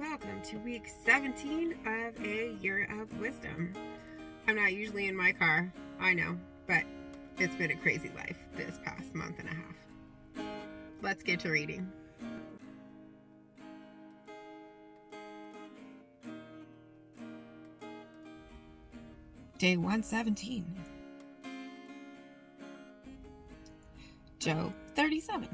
welcome to week 17 of a year of wisdom. I'm not usually in my car, I know, but it's been a crazy life this past month and a half. Let's get to reading. Day 117. Job 37.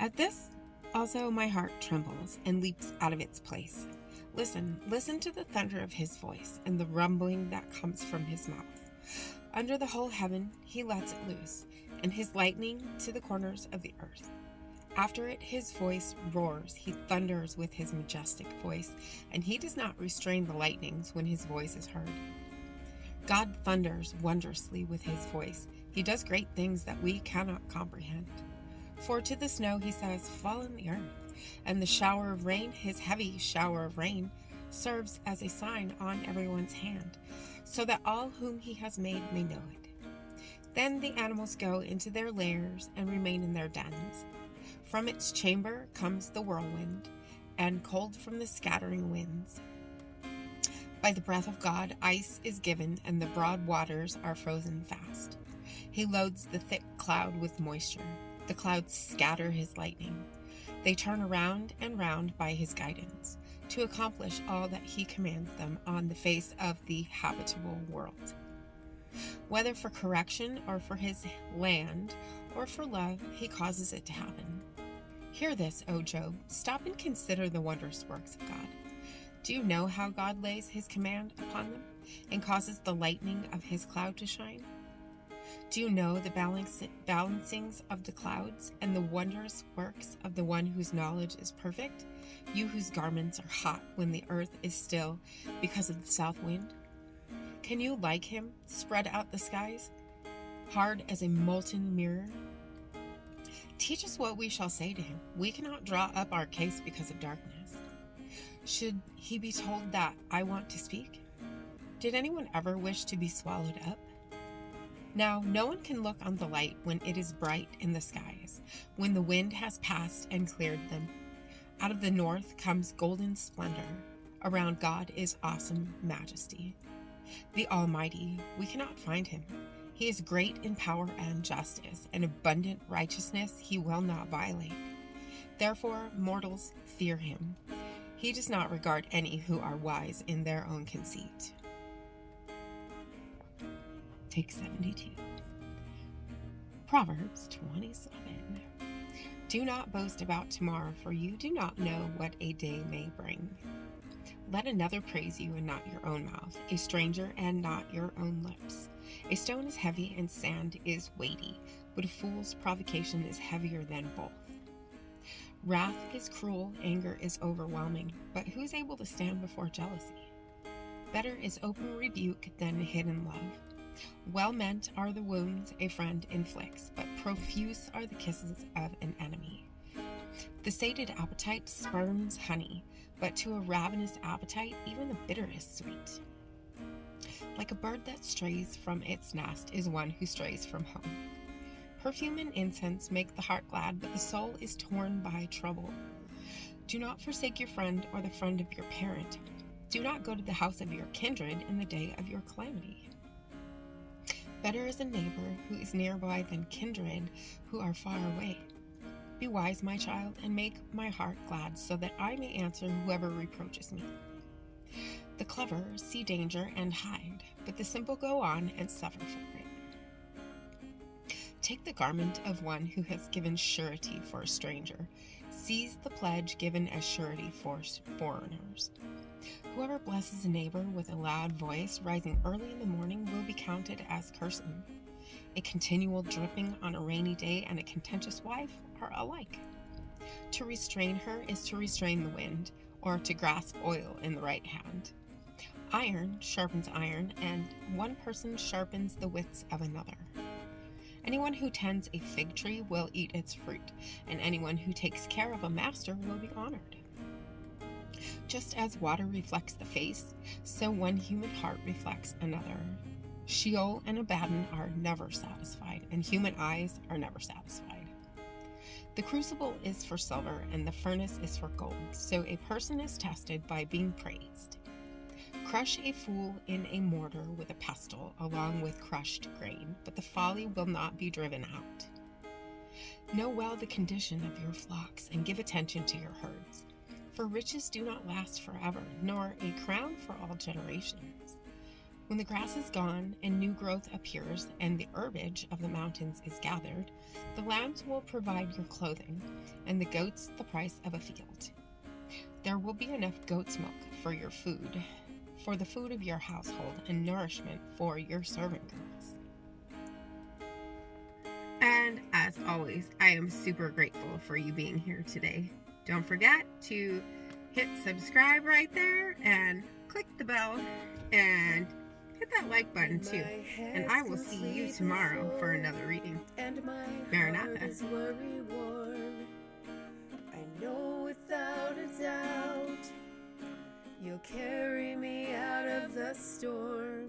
At this, also my heart trembles and leaps out of its place. Listen to the thunder of his voice and the rumbling that comes from his mouth. Under the whole heaven he lets it loose, and his lightning to the corners of the earth. After it his voice roars, he thunders with his majestic voice, and he does not restrain the lightnings when his voice is heard. God thunders wondrously with his voice. He does great things that we cannot comprehend. For to the snow he says, fall on the earth, and the shower of rain, his heavy shower of rain, serves as a sign on everyone's hand, so that all whom he has made may know it. Then the animals go into their lairs and remain in their dens. From its chamber comes the whirlwind, and cold from the scattering winds. By the breath of God ice is given, and the broad waters are frozen fast. He loads the thick cloud with moisture. The clouds scatter his lightning. They turn around and round by his guidance, to accomplish all that he commands them on the face of the habitable world. Whether for correction or for his land or for love, he causes it to happen. Hear this, O Job. Stop and consider the wondrous works of God. Do you know how God lays his command upon them and causes the lightning of his cloud to shine? Do you know the balancings of the clouds and the wondrous works of the one whose knowledge is perfect? You whose garments are hot when the earth is still because of the south wind? Can you, like him, spread out the skies, hard as a molten mirror? Teach us what we shall say to him. We cannot draw up our case because of darkness. Should he be told that I want to speak? Did anyone ever wish to be swallowed up? Now, no one can look on the light when it is bright in the skies, when the wind has passed and cleared them. Out of the north comes golden splendor. Around God is awesome majesty. The Almighty, we cannot find him. He is great in power and justice, and abundant righteousness he will not violate. Therefore, mortals fear him. He does not regard any who are wise in their own conceit. Take 72. Proverbs 27. Do not boast about tomorrow, for you do not know what a day may bring. Let another praise you and not your own mouth, a stranger and not your own lips. A stone is heavy and sand is weighty, but a fool's provocation is heavier than both. Wrath is cruel, anger is overwhelming, but who is able to stand before jealousy? Better is open rebuke than hidden love. Well meant are the wounds a friend inflicts, but profuse are the kisses of an enemy. The sated appetite spurns honey, but to a ravenous appetite even the bitter is sweet. Like a bird that strays from its nest is one who strays from home. Perfume and incense make the heart glad, but the soul is torn by trouble. Do not forsake your friend or the friend of your parent. Do not go to the house of your kindred in the day of your calamity. Better is a neighbor who is nearby than kindred who are far away. Be wise, my child, and make my heart glad, so that I may answer whoever reproaches me. The clever see danger and hide, but the simple go on and suffer for it. Take the garment of one who has given surety for a stranger. Seize the pledge given as surety for foreigners. Whoever blesses a neighbor with a loud voice, rising early in the morning, will be counted as cursing. A continual dripping on a rainy day and a contentious wife are alike. To restrain her is to restrain the wind, or to grasp oil in the right hand. Iron sharpens iron, and one person sharpens the wits of another. Anyone who tends a fig tree will eat its fruit, and anyone who takes care of a master will be honored. Just as water reflects the face, so one human heart reflects another. Sheol and Abaddon are never satisfied, and human eyes are never satisfied. The crucible is for silver, and the furnace is for gold, so a person is tested by being praised. Crush a fool in a mortar with a pestle, along with crushed grain, but the folly will not be driven out. Know well the condition of your flocks, and give attention to your herds. For riches do not last forever, nor a crown for all generations. When the grass is gone, and new growth appears, and the herbage of the mountains is gathered, the lambs will provide your clothing, and the goats the price of a field. There will be enough goat's milk for your food, for the food of your household, and nourishment for your servant girls. And as always, I am super grateful for you being here today. Don't forget to hit subscribe right there and click the bell and hit that like button too. And I will see you tomorrow for another reading. Maranatha. I know without a doubt you'll carry me out of the storm.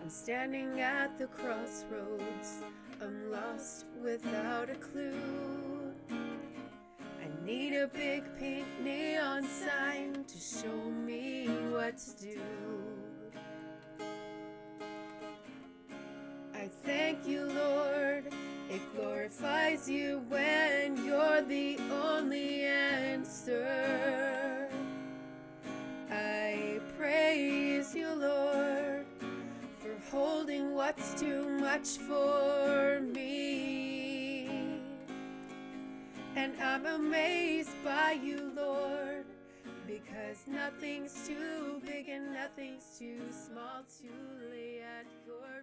I'm standing at the crossroads. I'm lost without a clue. I need a big pink neon sign to show me what to do. I thank you, Lord. It glorifies you when you're the only answer. I praise you, Lord, for holding what's too much for me. And I'm amazed by you, Lord, because nothing's too big and nothing's too small to lay at your